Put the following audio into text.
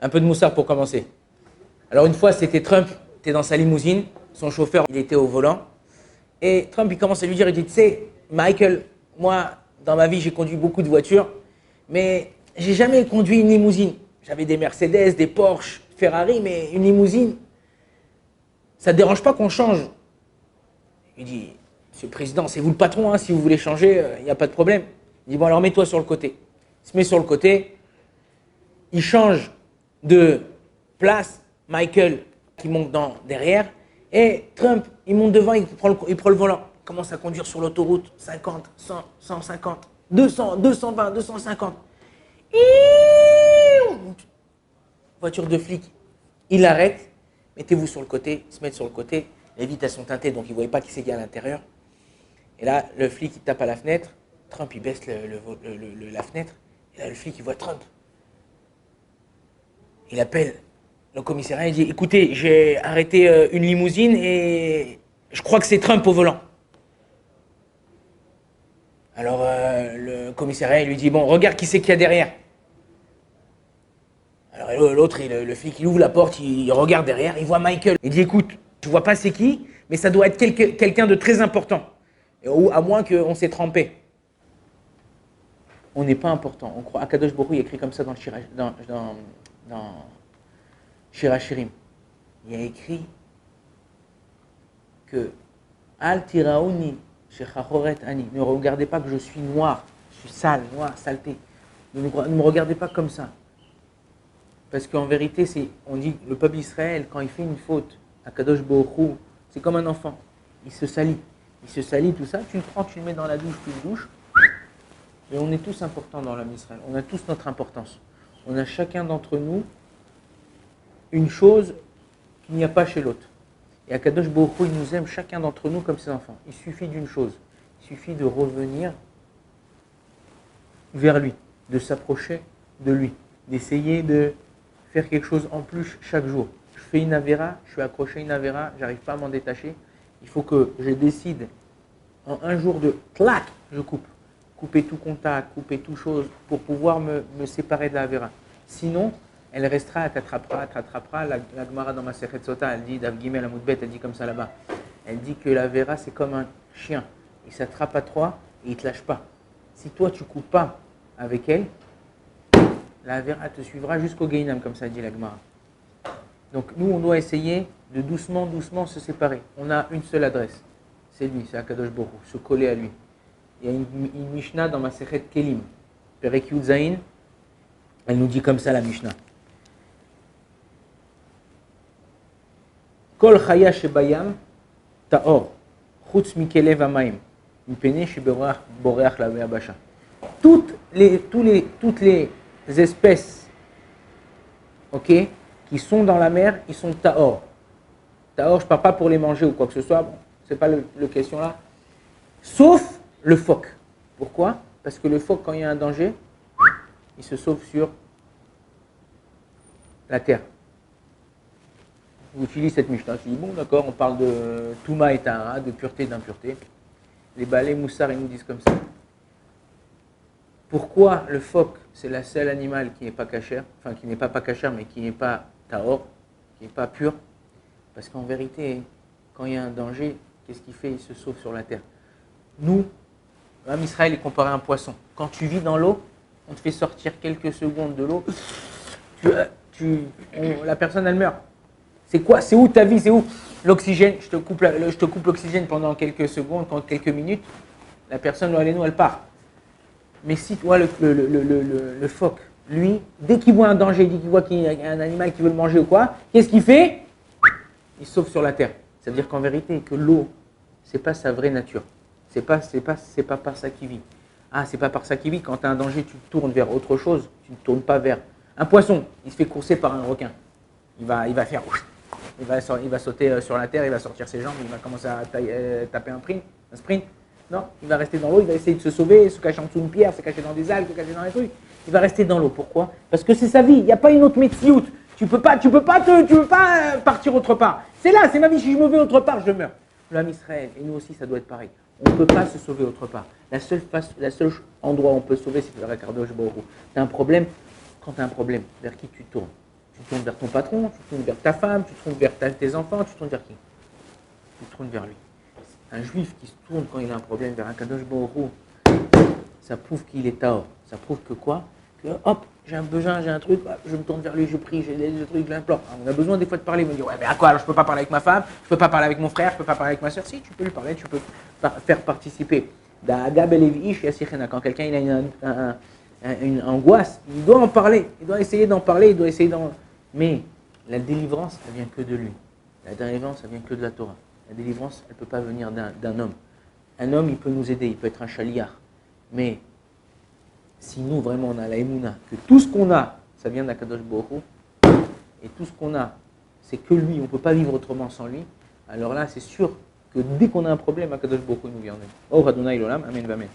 Un peu de moussard pour commencer. Alors une fois, c'était Trump, était dans sa limousine, son chauffeur, il était au volant. Et Trump, il commence à lui dire, il dit, tu sais, Michael, moi, dans ma vie, j'ai conduit beaucoup de voitures, mais j'ai jamais conduit une limousine. J'avais des Mercedes, des Porsche, Ferrari, mais une limousine, ça ne dérange pas qu'on change. Il dit, Monsieur le Président, c'est vous le patron, hein, si vous voulez changer, il n'y a pas de problème. Il dit, bon alors mets-toi sur le côté. Il se met sur le côté, il change de place, Michael qui monte derrière, et Trump, il monte devant, il prend le volant, il commence à conduire sur l'autoroute, 50, 100, 150, 200, 220, 250. Voiture de flic, il arrête, mettez-vous sur le côté, ils se mettent sur le côté, les vitres elles sont teintées donc ils ne voyaient pas qui c'est qu'il y a à l'intérieur. Et là, le flic il tape à la fenêtre, Trump il baisse la fenêtre, et là le flic il voit Trump. Il appelle le commissariat, il dit, écoutez, j'ai arrêté une limousine et je crois que c'est Trump au volant. Alors le commissariat il lui dit, bon, regarde qui c'est qu'il y a derrière. Alors l'autre, le flic, il ouvre la porte, il regarde derrière, il voit Michael. Il dit, écoute, je vois pas c'est qui, mais ça doit être quelqu'un de très important. Ou à moins qu'on s'est trompé. On n'est pas important. On croit. Akadosh Baruch Hu, il écrit comme ça dans Shir HaShirim. Il y a écrit que Al tiraouni shechachoret ani. Ne regardez pas que je suis noir, je suis sale, noir, saleté. Ne me regardez pas comme ça. Parce qu'en vérité, on dit le peuple d'Israël, quand il fait une faute, Akadosh Baruch Hu, c'est comme un enfant. Il se salit. Il se salit, tout ça. Tu le prends, tu le mets dans la douche, tu le douches. Et on est tous importants dans l'homme Israël. On a tous notre importance. On a chacun d'entre nous une chose qu'il n'y a pas chez l'autre. Et Akadosh Baruch Hu, il nous aime chacun d'entre nous comme ses enfants. Il suffit d'une chose. Il suffit de revenir vers lui, de s'approcher de lui, d'essayer de faire quelque chose en plus chaque jour. Je fais une avéra, je suis accroché à une avéra, j'arrive pas à m'en détacher. Il faut que je décide en un jour de clac, je coupe. Couper tout contact, couper tout chose pour pouvoir me séparer de la avéra. Sinon, elle restera, elle t'attrapera. La Gemara dans ma Masechet Sota, elle dit, Dav Gimel Amoudbet, elle dit comme ça là-bas. Elle dit que la avéra c'est comme un chien. Il s'attrape à toi et il ne te lâche pas. Si toi tu ne coupes pas avec elle, la avéra te suivra jusqu'au Gainam, comme ça dit la Gemara. Donc nous, on doit essayer de doucement se séparer. On a une seule adresse. C'est lui, c'est Akadosh Baruch Hu, se coller à lui. Il y a une Mishnah dans ma Masechet Kelim, Perek Yud Zayin, elle nous dit comme ça la Mishnah. Kol chaya shebayam ta'or, chutz mikelev hamayim, mipene sheboreach la ve'abasha. Toutes les espèces, ok, qui sont dans la mer, ils sont ta'or. Ta'or, je ne parle pas pour les manger ou quoi que ce soit, bon, ce n'est pas le question là. Sauf le phoque. Pourquoi? Parce que le phoque, quand il y a un danger, il se sauve sur la terre. On utilise cette Mishnah. Tu dis, bon d'accord, on parle de Touma et Tahara, de pureté et d'impureté. Les balais Moussar, ils nous disent comme ça. Pourquoi le phoque, c'est le seul animal qui n'est pas cachère, enfin qui n'est pas cachère, mais qui n'est pas tahor, qui n'est pas pur? Parce qu'en vérité, quand il y a un danger, qu'est-ce qu'il fait? Il se sauve sur la terre. Nous, l'homme Israël est comparé à un poisson. Quand tu vis dans l'eau, on te fait sortir quelques secondes de l'eau, la personne elle meurt. C'est quoi? C'est où ta vie? C'est où l'oxygène? Je te coupe l'oxygène pendant quelques secondes, quelques minutes. La personne, elle part. Mais si toi, le phoque, lui, dès qu'il voit un danger, dès qu'il voit qu'il y a un animal qui veut le manger ou quoi, qu'est-ce qu'il fait? Il sauve sur la terre. Ça veut dire qu'en vérité, que l'eau, c'est pas sa vraie nature. C'est pas par ça qu'il vit. Ah, c'est pas par ça qu'il vit. Quand tu as un danger, tu te tournes vers autre chose. Tu ne te tournes pas vers un poisson. Il se fait courser par un requin. Il va faire, il va sauter sur la terre, il va sortir ses jambes, il va commencer à taper un sprint. Non, il va rester dans l'eau, il va essayer de se sauver, se cacher en dessous d'une pierre, se cacher dans des algues, se cacher dans les trucs. Il va rester dans l'eau. Pourquoi? Parce que c'est sa vie. Il n'y a pas une autre métiout. Tu peux pas partir autre part. C'est là, c'est ma vie. Si je me vais autre part, je meurs. L'homme Israël, et nous aussi, ça doit être pareil. On ne peut pas se sauver autre part. La seule endroit où on peut se sauver, c'est vers Akadosh Baruch Hu. Tu as un problème, quand tu as un problème, vers qui tu tournes? Tu te tournes vers ton patron, tu te tournes vers ta femme, tu te tournes vers tes enfants, tu te tournes vers qui? Tu te tournes vers lui. Un juif qui se tourne quand il a un problème vers un Kadosh Baruch Hu, ça prouve qu'il est Tahor. Ça prouve que quoi? Que hop, j'ai un besoin, j'ai un truc, je me tourne vers lui, je prie, j'ai des trucs, je l'implore. On a besoin des fois de parler, il me dit ouais mais à quoi? Alors je peux pas parler avec ma femme, je peux pas parler avec mon frère, je peux pas parler avec ma soeur. Si, tu peux lui parler, tu peux faire participer. Quand quelqu'un il a une angoisse, il doit en parler, il doit essayer d'en parler, il doit essayer d'en... Mais la délivrance, elle vient que de lui. La délivrance, elle vient que de la Torah. La délivrance, elle ne peut pas venir d'un homme. Un homme, il peut nous aider, il peut être un chaliar. Mais si nous, vraiment, on a la émouna, que tout ce qu'on a, ça vient d'Akadosh Baruch Hu, et tout ce qu'on a, c'est que lui, on ne peut pas vivre autrement sans lui, alors là, c'est sûr que dès qu'on a un problème, Akadosh Baruch Hu nous vient en aide. Oh, Adonai Olam, Amen, Amen.